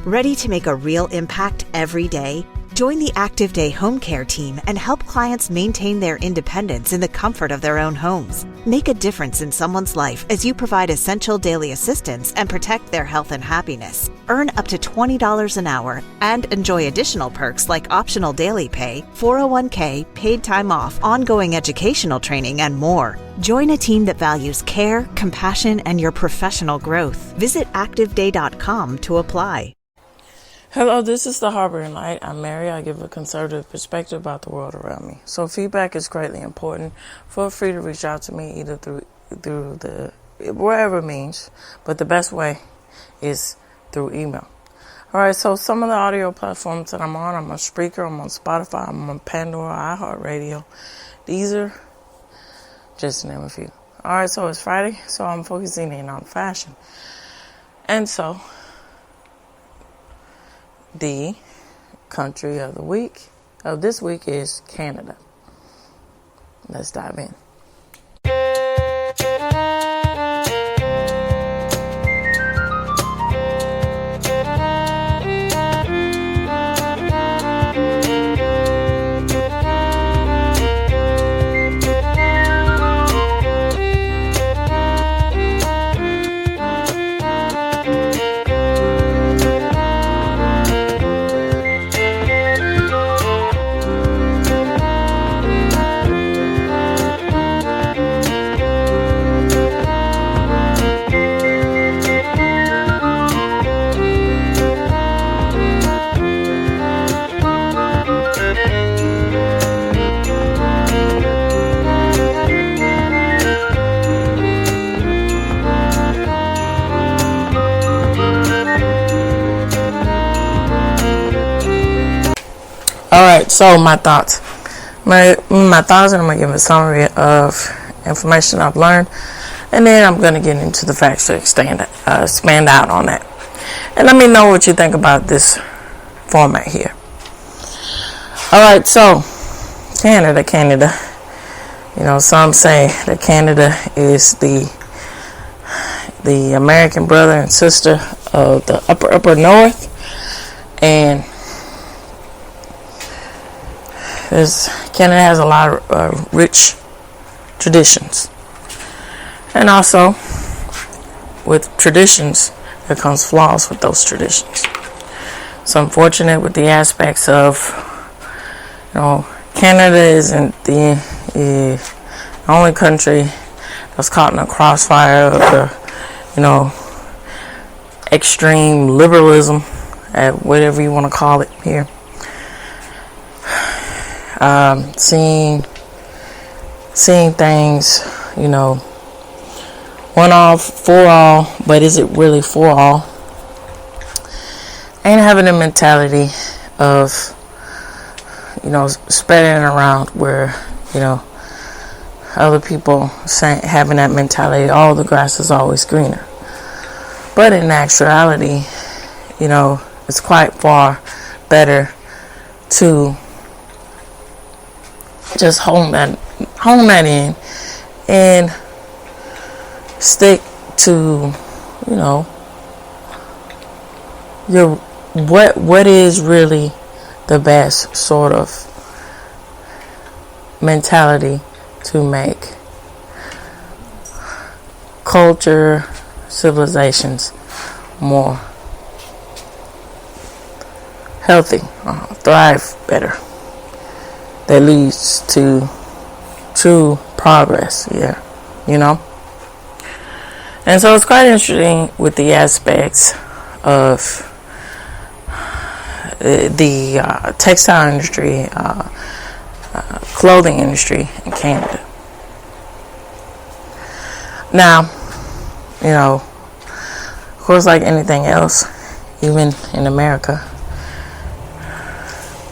Ready to make a real impact every day? Join the Active Day Home Care team and help clients maintain their independence in the comfort of their own homes. Make a difference in someone's life as you provide essential daily assistance and protect their health and happiness. Earn up to $20 an hour and enjoy additional perks like optional daily pay, 401k, paid time off, ongoing educational training, and more. Join a team that values care, compassion, and your professional growth. Visit activeday.com to apply. Hello, this is the Harboring Light. I'm Mary. I give a conservative perspective about the world around me. So feedback is greatly important. Feel free to reach out to me either through the wherever means, but the best way is through email. All right, so some of the audio platforms that I'm on Spreaker, I'm on Spotify, I'm on Pandora, iHeartRadio. These are just to name a few. All right, so it's Friday, so I'm focusing in on fashion. And so the country of this week is Canada. Let's dive in. Alright, so my thoughts. My thoughts, and I'm going to give a summary of information I've learned, and then I'm going to get into the facts to expand out on that. And let me know what you think about this format here. Alright, so Canada. You know, some say that Canada is the American brother and sister of the upper north, and Canada has a lot of rich traditions. And also, with traditions, there comes flaws with those traditions. So I'm fortunate with the aspects of, Canada isn't the only country that's caught in a crossfire of the, extreme liberalism, whatever you want to call it here. Seeing things, one all for all, but is it really for all? And having a mentality of, spreading around where, other people having that mentality, all the grass is always greener. But in actuality, it's quite far better to just hone that in and stick to your what is really the best sort of mentality to make culture, civilizations more healthy, thrive better. That leads to true progress here, And so it's quite interesting with the aspects of the textile industry, clothing industry in Canada. Now, of course, like anything else, even in America,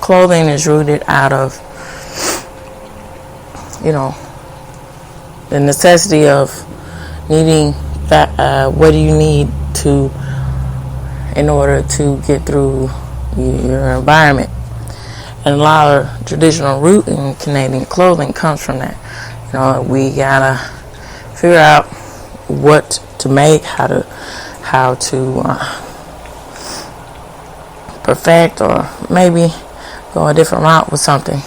clothing is rooted out of the necessity of needing that. What do you need in order to get through your environment? And a lot of traditional root in Canadian clothing comes from that. We gotta figure out what to make, how to perfect or maybe go a different route with something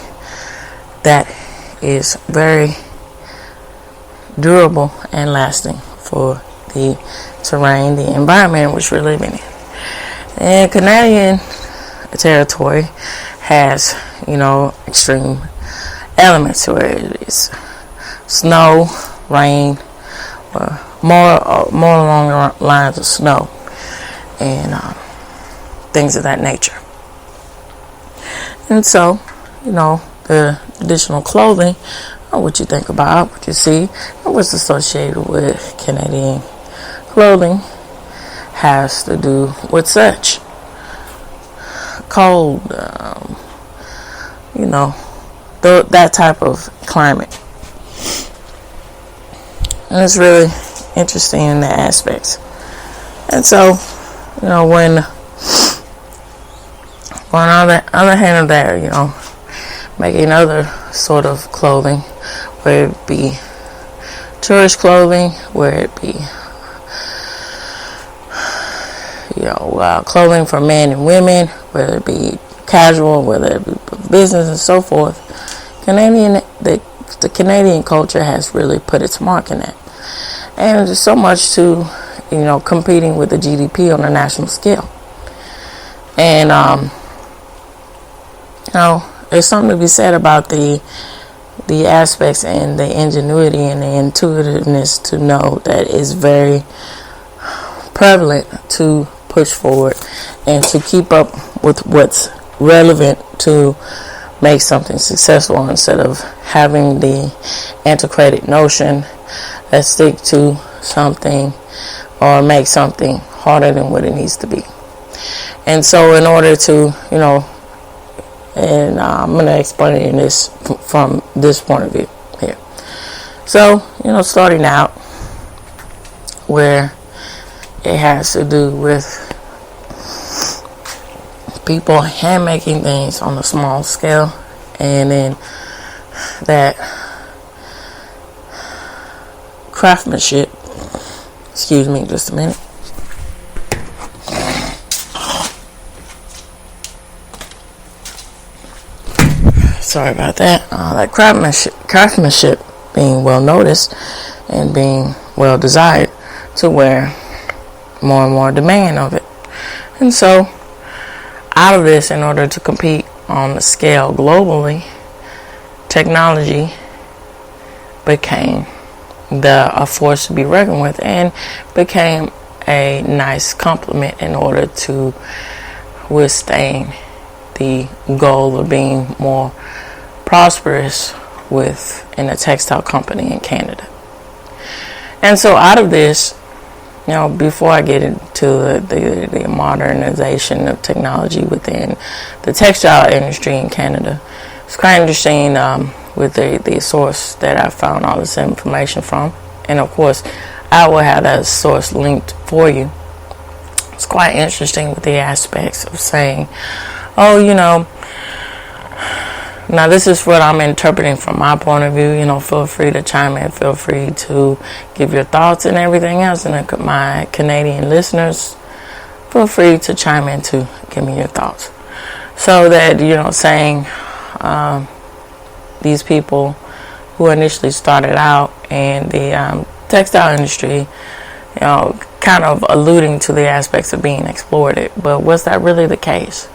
that is very durable and lasting for the terrain, the environment in which we're living in. And Canadian territory has, extreme elements to it. It's snow, rain, or more along the lines of snow and things of that nature. And so, the additional clothing, what you think about, what you see, and what's associated with Canadian clothing has to do with such cold, that type of climate. And it's really interesting in the aspects. And so, when on the other hand of that, making other sort of clothing, whether it be tourist clothing, whether it be clothing for men and women, whether it be casual, whether it be business and so forth, the Canadian culture has really put its mark in that. And there's so much to, competing with the GDP on a national scale. And, there's something to be said about the aspects and the ingenuity and the intuitiveness to know that is very prevalent to push forward and to keep up with what's relevant to make something successful, instead of having the antiquated notion that stick to something or make something harder than what it needs to be. And so in order to, and I'm going to explain it in this from this point of view here. So, starting out where it has to do with people hand making things on a small scale, and then that craftsmanship. Excuse me just a minute. Sorry about that. That craftsmanship being well noticed and being well desired, to where more and more demand of it. And so out of this, in order to compete on the scale globally, technology became a force to be reckoned with, and became a nice complement in order to withstand the goal of being more prosperous in a textile company in Canada. And so out of this, before I get into the modernization of technology within the textile industry in Canada, it's quite interesting with the source that I found all this information from. And of course, I will have that source linked for you. It's quite interesting with the aspects of saying, now this is what I'm interpreting from my point of view. Feel free to chime in. Feel free to give your thoughts and everything else. And my Canadian listeners, feel free to chime in to give me your thoughts. So that, saying these people who initially started out in the textile industry, kind of alluding to the aspects of being exploited. But was that really the case?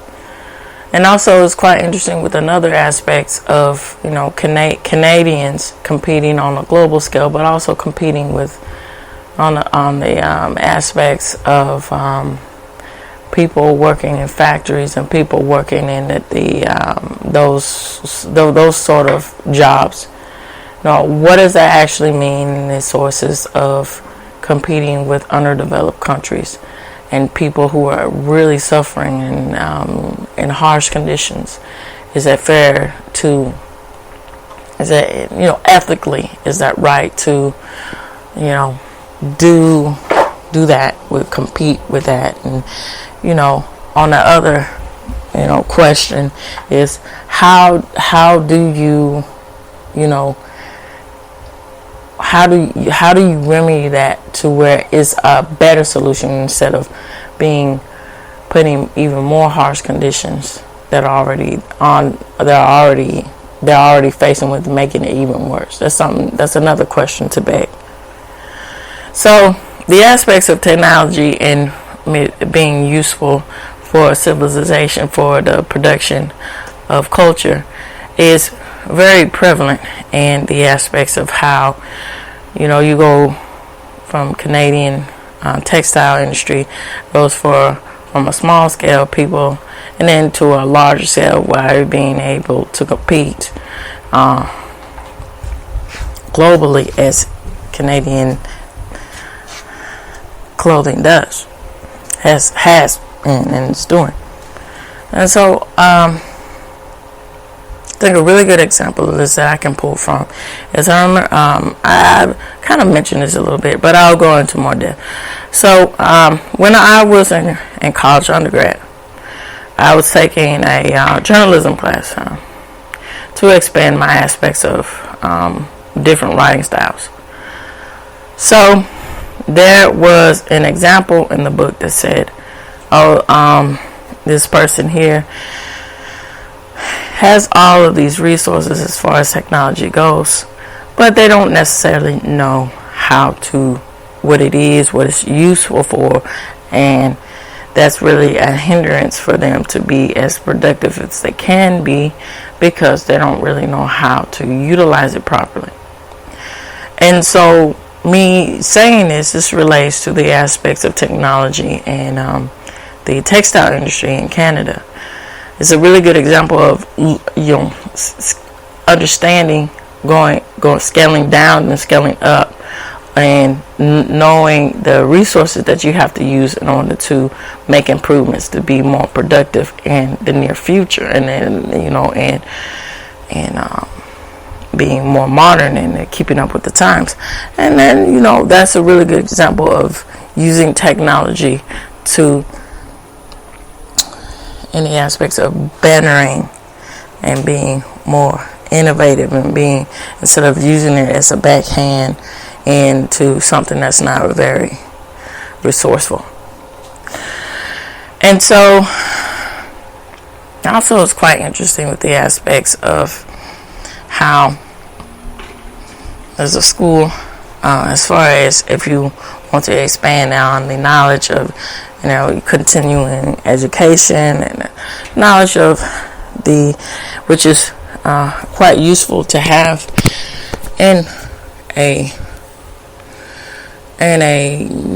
And also, it's quite interesting with another aspects of, Canadians competing on a global scale, but also competing with on the aspects of people working in factories and people working in those sort of jobs. What does that actually mean in the sources of competing with underdeveloped countries and people who are really suffering in harsh conditions? Is that fair to? Is that ethically? Is that right to do that? Would compete with that? And on the other question is how do you how do you remedy that to where it's a better solution, instead of being putting even more harsh conditions that are they're already facing with, making it even worse. That's another question to beg. So the aspects of technology and being useful for civilization, for the production of culture, is very prevalent in the aspects of how, you go from Canadian textile industry, goes from a small scale people, and then to a larger scale, while being able to compete globally as Canadian clothing has and is doing. And so I think a really good example of this that I can pull from is I kind of mentioned this a little bit, but I'll go into more depth. So when I was in college undergrad, I was taking a journalism class to expand my aspects of different writing styles. So there was an example in the book that said, this person here has all of these resources as far as technology goes, but they don't necessarily know what it is, what it's useful for, and that's really a hindrance for them to be as productive as they can be, because they don't really know how to utilize it properly. And so me saying this relates to the aspects of technology and the textile industry in Canada. It's a really good example of understanding, going scaling down and scaling up, and knowing the resources that you have to use in order to make improvements to be more productive in the near future, and then and being more modern and keeping up with the times. And then that's a really good example of using technology to in the aspects of bettering and being more innovative, and being, instead of using it as a backhand into something that's not very resourceful. And so also it's quite interesting with the aspects of how as a school, as far as if you want to expand on the knowledge of continuing education and knowledge of which is quite useful to have in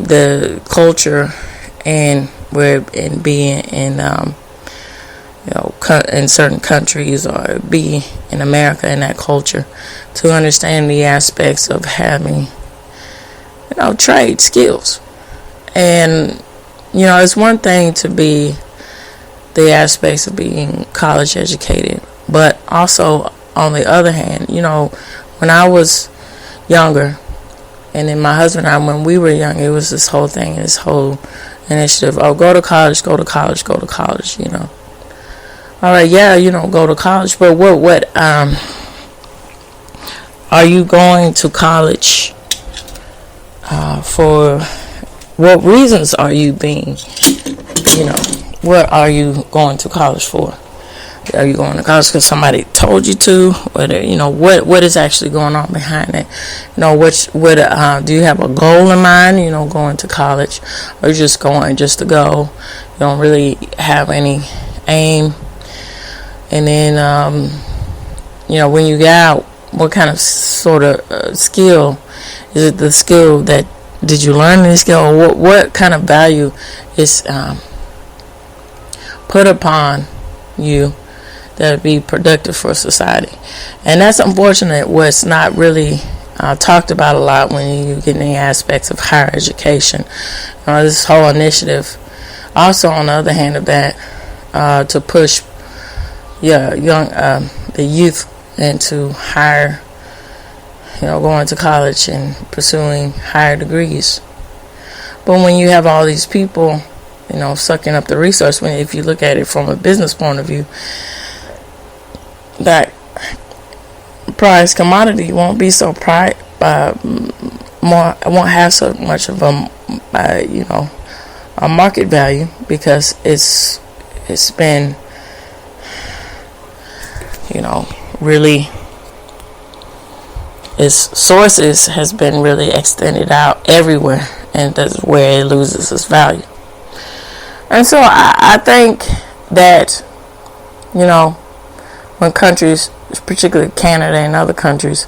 the culture, and being in in certain countries, or be in America in that culture, to understand the aspects of having trade skills. And it's one thing to be the aspects of being college educated, but also on the other hand, when I was younger, and then my husband and I, when we were young, it was this whole thing, this whole initiative, go to college, go to college, go to college, all right, yeah, go to college, but what are you going to college for? What reasons are you being, what are you going to college for? Are you going to college because somebody told you to? Whether what is actually going on behind it? Do you have a goal in mind? Going to college, or you just going just to go? You don't really have any aim. And then when you get out, what kind of sort of skill is it? The skill that did you learn this skill? Or what kind of value is put upon you that would be productive for society? And that's unfortunate. What's not really talked about a lot when you get in the aspects of higher education. This whole initiative, also on the other hand of that, to push the youth into higher, going to college and pursuing higher degrees. But when you have all these people, sucking up the resource, if you look at it from a business point of view, that price commodity won't be so won't have so much of a a market value, because it's been, really, its sources has been really extended out everywhere, and that's where it loses its value. And so I think that, when countries, particularly Canada and other countries,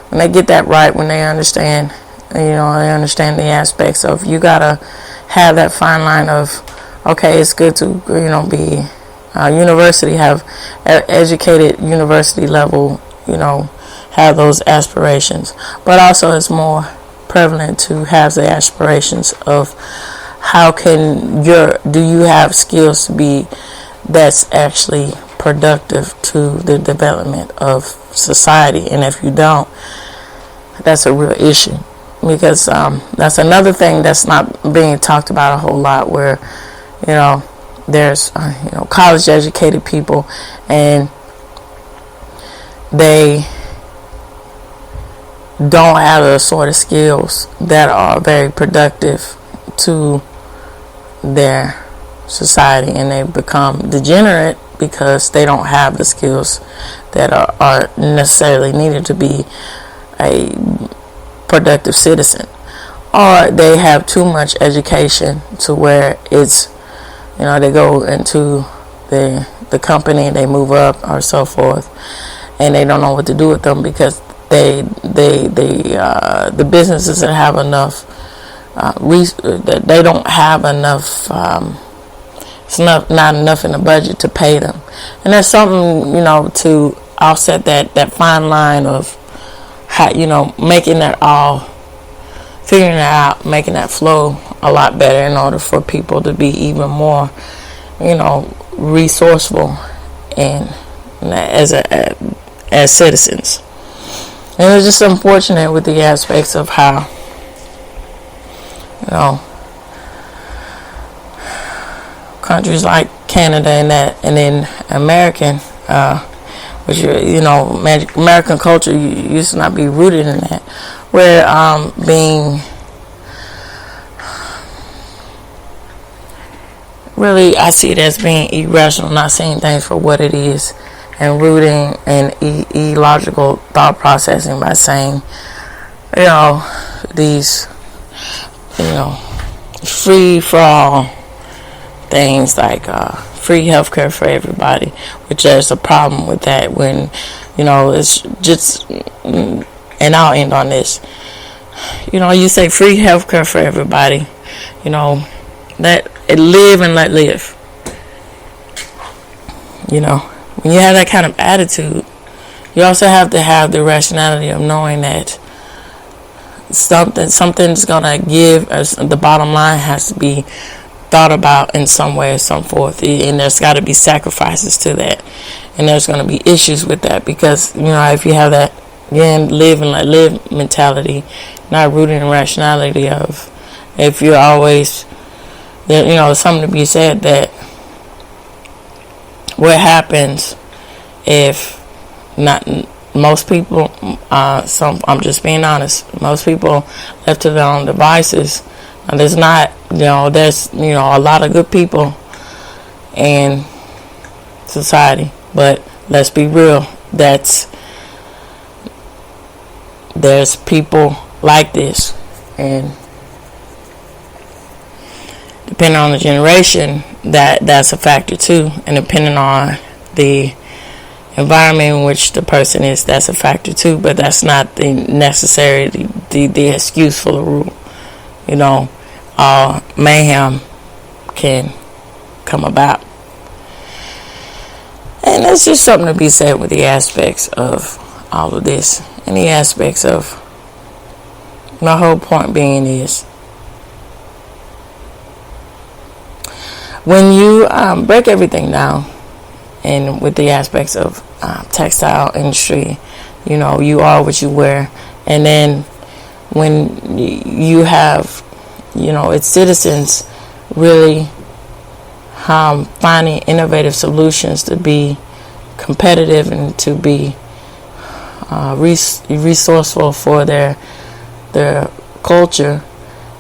when they get that right, when they understand, they understand the aspects of, you gotta have that fine line of, okay, it's good to, be university, have educated university level, have those aspirations, but also it's more prevalent to have the aspirations of do you have skills to be that's actually productive to the development of society. And if you don't, that's a real issue, because that's another thing that's not being talked about a whole lot, where there's college educated people, and they don't have the sort of skills that are very productive to their society, and they become degenerate because they don't have the skills that are necessarily needed to be a productive citizen, or they have too much education to where it's, they go into the company, they move up or so forth, and they don't know what to do with them, because the businesses that have enough that they don't have enough, it's not enough in the budget to pay them. And there's something, to offset that fine line of how, making that all, figuring it out, making that flow a lot better, in order for people to be even more, resourceful and as citizens. And it's just unfortunate with the aspects of how, countries like Canada and then American, which American culture used to not be rooted in that, where being really, I see it as being irrational, not seeing things for what it is, and rooting in illogical thought processing by saying, these, free for all things like free healthcare for everybody, which there's a problem with that when, it's just, and I'll end on this, you say free healthcare for everybody, let it live and let live. When you have that kind of attitude, you also have to have the rationality of knowing that something's gonna give, as the bottom line has to be thought about in some way or some forth, and there's got to be sacrifices to that, and there's going to be issues with that, because if you have that, again, live and let live mentality, not rooted in rationality of, if you're always, there's something to be said that what happens if not most people, I'm just being honest, most people left to their own devices, and there's not, there's, a lot of good people in society, but let's be real, there's people like this, and depending on the generation, that's a factor too, and depending on the environment in which the person is, that's a factor too, but that's not the necessary, the excuse for the rule. Mayhem can come about. And that's just something to be said with the aspects of all of this. And the aspects of, my whole point being is, when you break everything down, and with the aspects of textile industry, you are what you wear. And then when you have, its citizens really finding innovative solutions to be competitive and to be resourceful for their culture,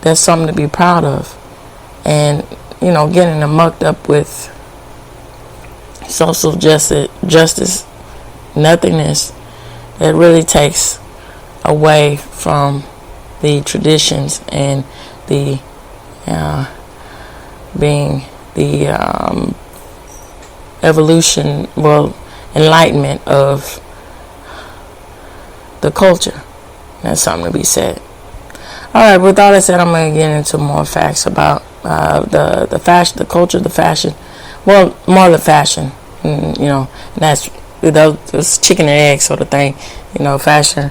that's something to be proud of. and getting them mucked up with social justice nothingness that really takes away from the traditions and the being the evolution, enlightenment of the culture. That's something to be said. Alright, with all that said, I'm going to get into more facts about the fashion, the culture, the fashion. Well, more the fashion. And that's those chicken and egg sort of thing. Fashion,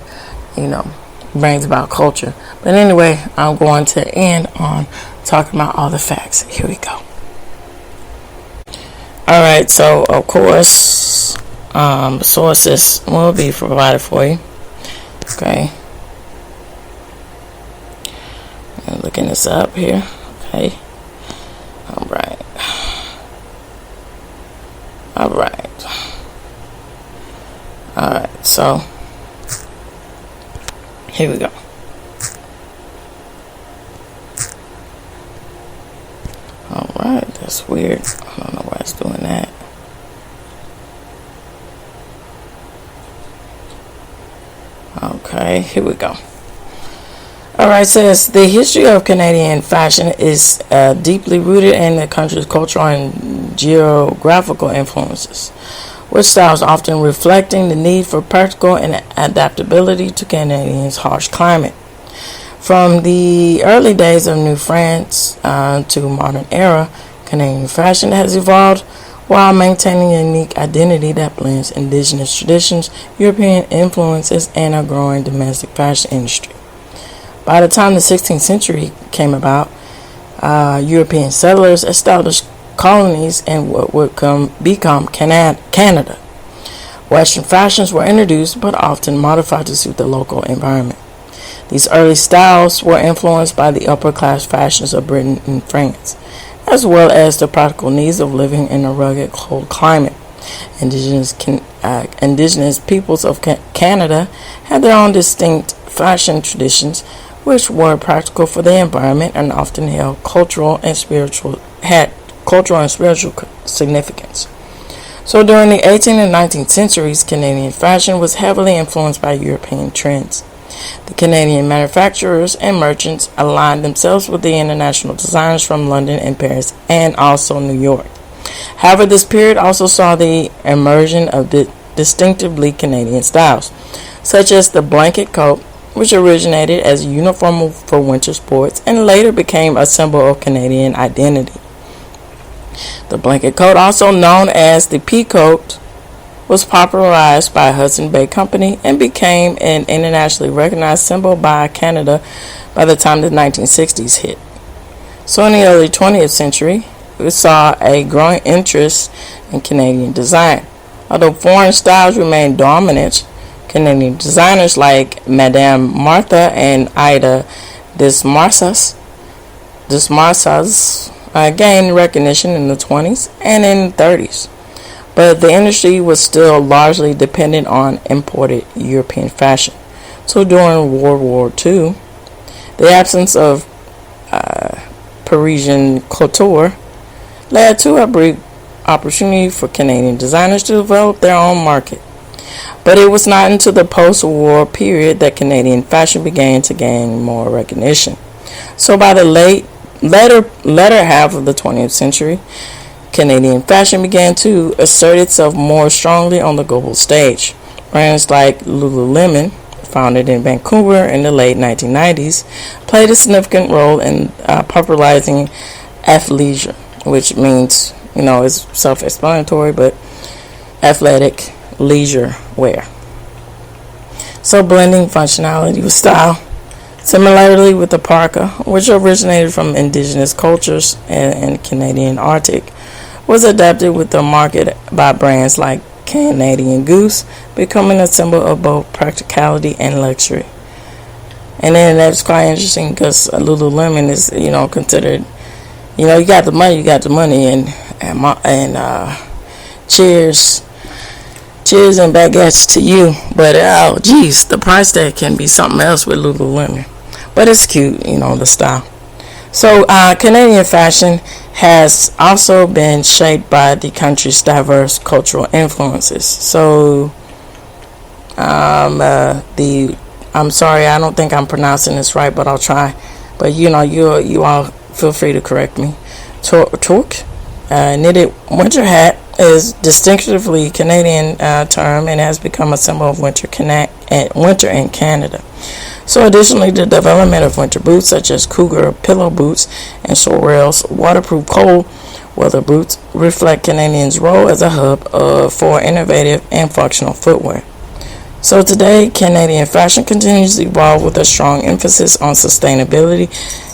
brings about culture. But anyway, I'm going to end on talking about all the facts. Here we go. Alright, so of course, sources will be provided for you. Okay. I'm looking this up here. Okay. Alright. So here we go. Alright, that's weird. I don't know why it's doing that. Okay, here we go. Alright, says the history of Canadian fashion is deeply rooted in the country's cultural and geographical influences, with styles often reflecting the need for practical and adaptability to Canadians' harsh climate. From the early days of New France to modern era, Canadian fashion has evolved while maintaining a unique identity that blends indigenous traditions, European influences, and a growing domestic fashion industry. By the time the 16th century came about, European settlers established colonies in what would become Canada. Western fashions were introduced but often modified to suit the local environment. These early styles were influenced by the upper-class fashions of Britain and France, as well as the practical needs of living in a rugged, cold climate. Indigenous peoples of Canada had their own distinct fashion traditions, which were practical for the environment and often held cultural and spiritual significance. So during the 18th and 19th centuries, Canadian fashion was heavily influenced by European trends. The Canadian manufacturers and merchants aligned themselves with the international designers from London and Paris and also New York. However, this period also saw the immersion of distinctively Canadian styles, such as the blanket coat, which originated as a uniform for winter sports and later became a symbol of Canadian identity. The blanket coat, also known as the pea coat, was popularized by Hudson Bay Company and became an internationally recognized symbol by Canada by the time the 1960s hit. So in the early 20th century, we saw a growing interest in Canadian design. Although foreign styles remained dominant, Canadian designers like Madame Martha and Ida Desmarsas gained recognition in the 20s and in the 30s. But the industry was still largely dependent on imported European fashion. So during World War II, the absence of Parisian couture led to a brief opportunity for Canadian designers to develop their own market. But it was not until the post-war period that Canadian fashion began to gain more recognition. So by the latter half of the 20th century, Canadian fashion began to assert itself more strongly on the global stage. Brands like Lululemon, founded in Vancouver in the late 1990s, played a significant role in popularizing athleisure, which means, it's self-explanatory, but athletic leisure wear. So blending functionality with style. Similarly with the parka, which originated from indigenous cultures and Canadian Arctic, was adapted with the market by brands like Canadian Goose, becoming a symbol of both practicality and luxury. And then that's quite interesting because Lululemon is, considered, you got the money, and cheers and baguettes to you. But the price tag can be something else with Lululemon. But it's cute, the style. So, Canadian fashion has also been shaped by the country's diverse cultural influences. So, I'm sorry, I don't think I'm pronouncing this right, but I'll try. But you all feel free to correct me. Toque, knitted winter hat, is distinctively Canadian term and has become a symbol of winter in Canada. So additionally, the development of winter boots such as Cougar pillow boots and Sorel's waterproof cold weather boots reflect Canadians' role as a hub for innovative and functional footwear. So today, Canadian fashion continues to evolve with a strong emphasis on sustainability,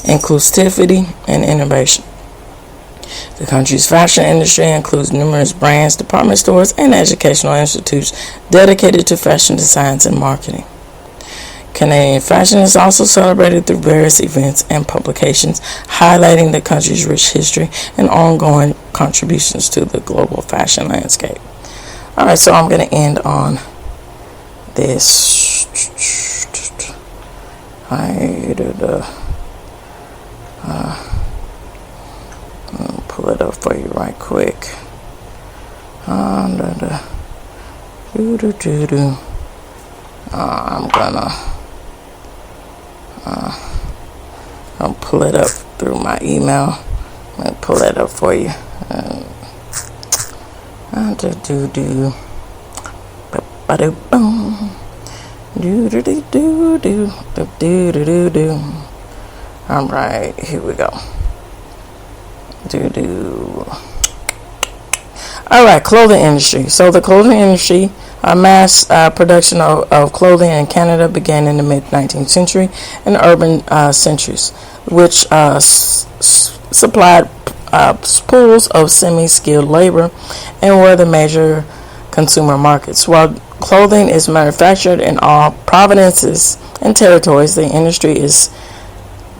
inclusivity, and innovation. The country's fashion industry includes numerous brands, department stores, and educational institutes dedicated to fashion science and marketing. Canadian fashion is also celebrated through various events and publications, highlighting the country's rich history and ongoing contributions to the global fashion landscape. Alright, so I'm going to end on this. I'll pull it up for you right quick. I'm gonna I'll pull it up through my email. I'll pull it up for you. Alright, here we go. Alright, clothing industry. So the clothing industry, mass production of clothing in Canada began in the mid-19th century and urban centuries, which supplied pools of semi-skilled labor and were the major consumer markets. While clothing is manufactured in all provinces and territories, the industry is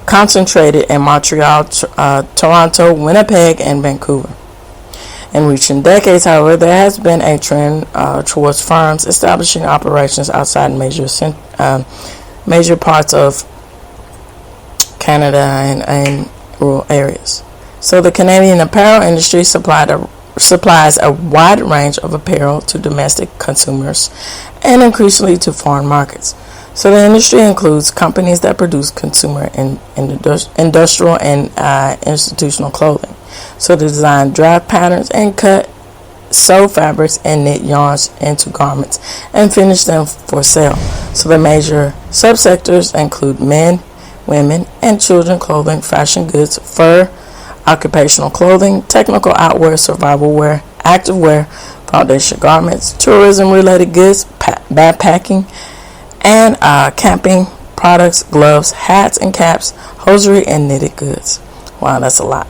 concentrated in Montreal, Toronto, Winnipeg, and Vancouver. In recent decades, however, there has been a trend towards firms establishing operations outside major parts of Canada and rural areas. So the Canadian apparel industry supplies a wide range of apparel to domestic consumers and increasingly to foreign markets. So the industry includes companies that produce consumer and industrial and institutional clothing. So they design draft patterns and sew fabrics and knit yarns into garments and finish them for sale. So the major subsectors include men, women, and children clothing, fashion goods, fur, occupational clothing, technical outwear, survival wear, active wear, foundation garments, tourism-related goods, backpacking, and camping products, gloves, hats and caps, hosiery, and knitted goods. Wow, that's a lot.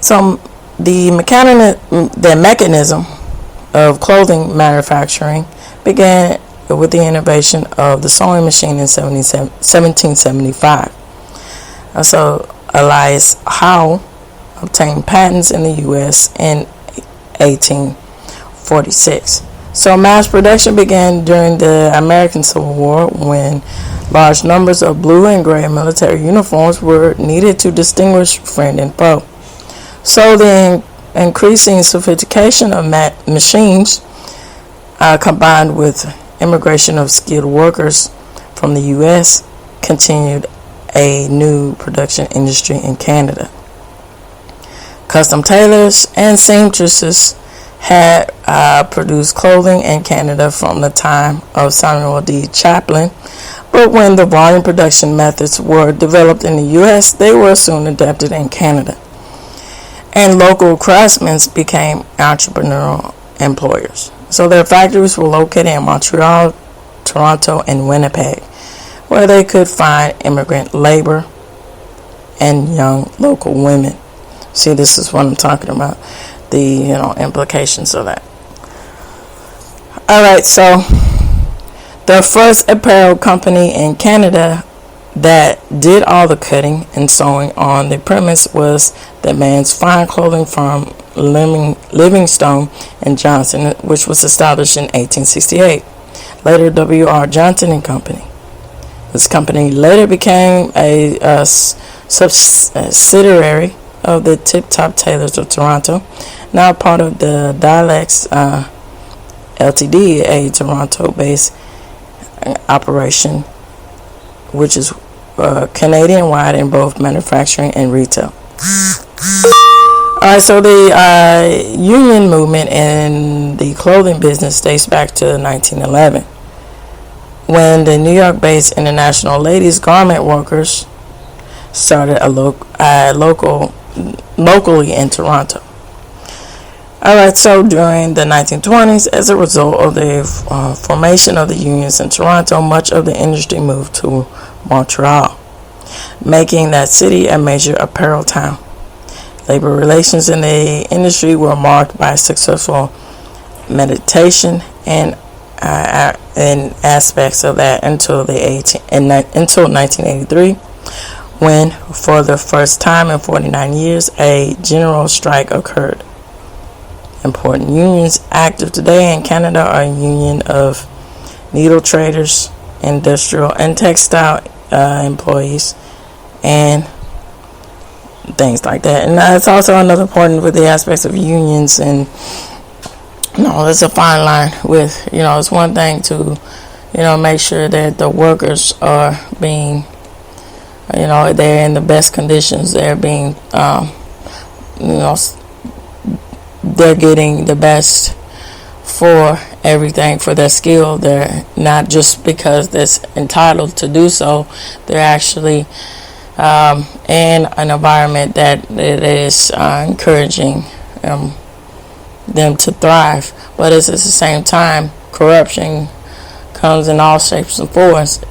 So the mechanism of clothing manufacturing began with the innovation of the sewing machine in 1775. So Elias Howe obtained patents in the U.S. in 1846. So mass production began during the American Civil War when large numbers of blue and gray military uniforms were needed to distinguish friend and foe. So the increasing sophistication of machines combined with immigration of skilled workers from the U.S. continued a new production industry in Canada. Custom tailors and seamstresses had produced clothing in Canada from the time of Samuel D. Champlain, but when the volume production methods were developed in the U.S., they were soon adapted in Canada, and local craftsmen became entrepreneurial employers. So their factories were located in Montreal, Toronto, and Winnipeg, where they could find immigrant labor and young local women. See, this is what I'm talking about. The implications of that. Alright, so the first apparel company in Canada that did all the cutting and sewing on the premise was the Men's Fine Clothing firm Livingstone and Johnson, which was established in 1868. Later, W.R. Johnson and Company. This company later became a subsidiary of the Tip Top Tailors of Toronto, now part of the Dialex Ltd, a Toronto-based operation, which is Canadian-wide in both manufacturing and retail. Alright, so the union movement in the clothing business dates back to 1911, when the New York-based International Ladies Garment Workers started locally in Toronto. Alright, so during the 1920s, as a result of the formation of the unions in Toronto, much of the industry moved to Montreal, making that city a major apparel town. Labor relations in the industry were marked by successful mediation and aspects of that until 1983, when, for the first time in 49 years, a general strike occurred. Important unions active today in Canada are Union of Needle Traders, Industrial and Textile employees, and things like that. And that's also another important with the aspects of unions. And there's a fine line with, it's one thing to, make sure that the workers are being, they're in the best conditions. They're being, they're getting the best for everything, for their skill. They're not just because they're entitled to do so. They're actually in an environment that it is encouraging them to thrive. But at the same time, corruption comes in all shapes and forms,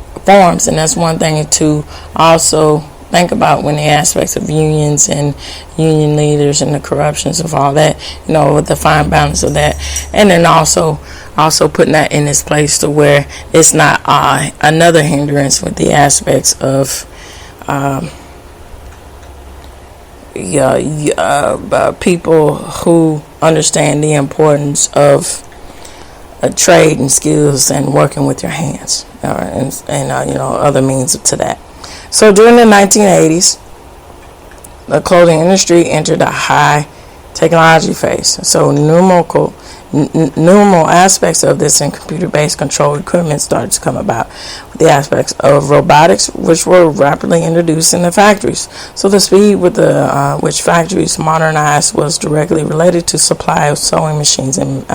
and that's one thing to also think about when the aspects of unions and union leaders and the corruptions of all that, with the fine balance of that. And then also putting that in its place to where it's not another hindrance with the aspects of people who understand the importance of trade and skills and working with your hands, and other means to that. So during the 1980s, the clothing industry entered a high technology phase. So numerous aspects of this and computer-based control equipment started to come about. The aspects of robotics, which were rapidly introduced in the factories. So the speed with which factories modernized was directly related to supply of sewing machines and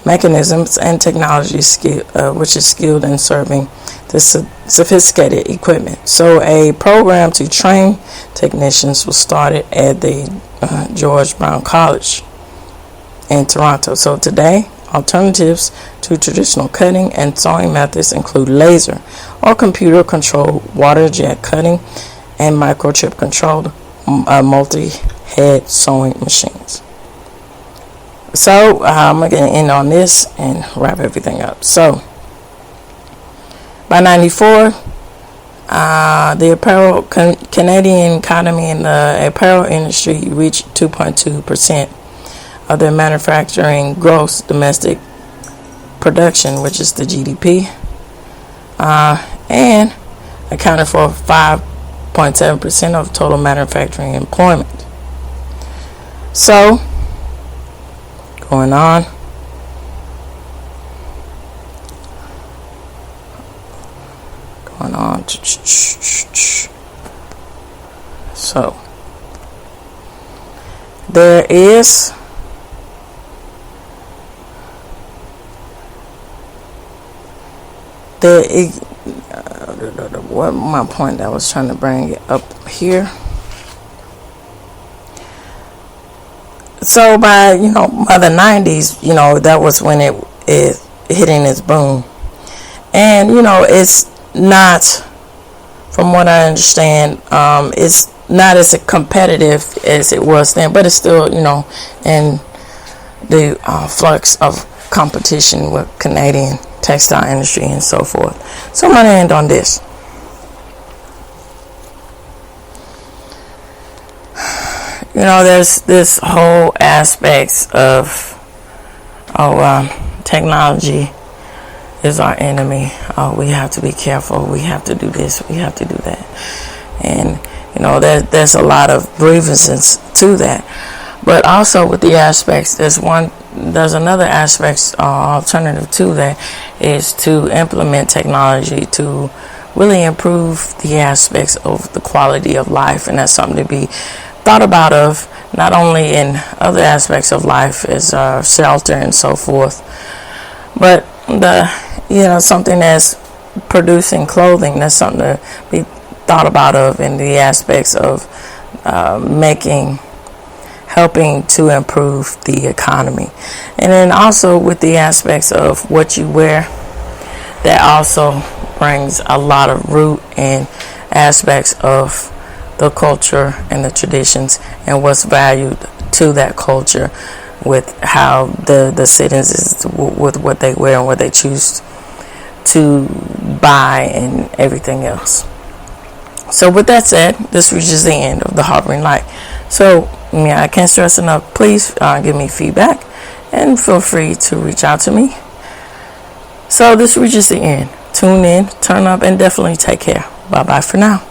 mechanisms and technology which is skilled in serving this sophisticated equipment. So a program to train technicians was started at the George Brown College in Toronto. So today, alternatives to traditional cutting and sewing methods include laser or computer-controlled water jet cutting and microchip-controlled multi-head sewing machines. So I'm going to end on this and wrap everything up. So by 94, the apparel Canadian economy and the apparel industry reached 2.2% of their manufacturing gross domestic production, which is the GDP, and accounted for 5.7% of total manufacturing employment. So, going on. So, there is what my point I was trying to bring it up here. So by the 90s, that was when it is hitting its boom. And it's not, from what I understand, it's not as competitive as it was then, but it's still in the flux of competition with Canadian textile industry and so forth. So I'm going to end on this. There's this whole aspects of technology is our enemy. We have to be careful. We have to do this. We have to do that. And, there's a lot of grievances to that. But also with the aspects, there's another aspect, alternative to that, is to implement technology to really improve the aspects of the quality of life. And that's something to be thought about of, not only in other aspects of life as shelter and so forth, but something that's producing clothing. That's something to be thought about of in the aspects of helping to improve the economy. And then also with the aspects of what you wear, that also brings a lot of root and aspects of the culture and the traditions and what's valued to that culture, with how the citizens, with what they wear and what they choose to buy and everything else. So with that said, this reaches the end of the Harboring Light. So I can't stress enough, please give me feedback and feel free to reach out to me. So this reaches the end. Tune in, turn up, and definitely take care. Bye bye for now.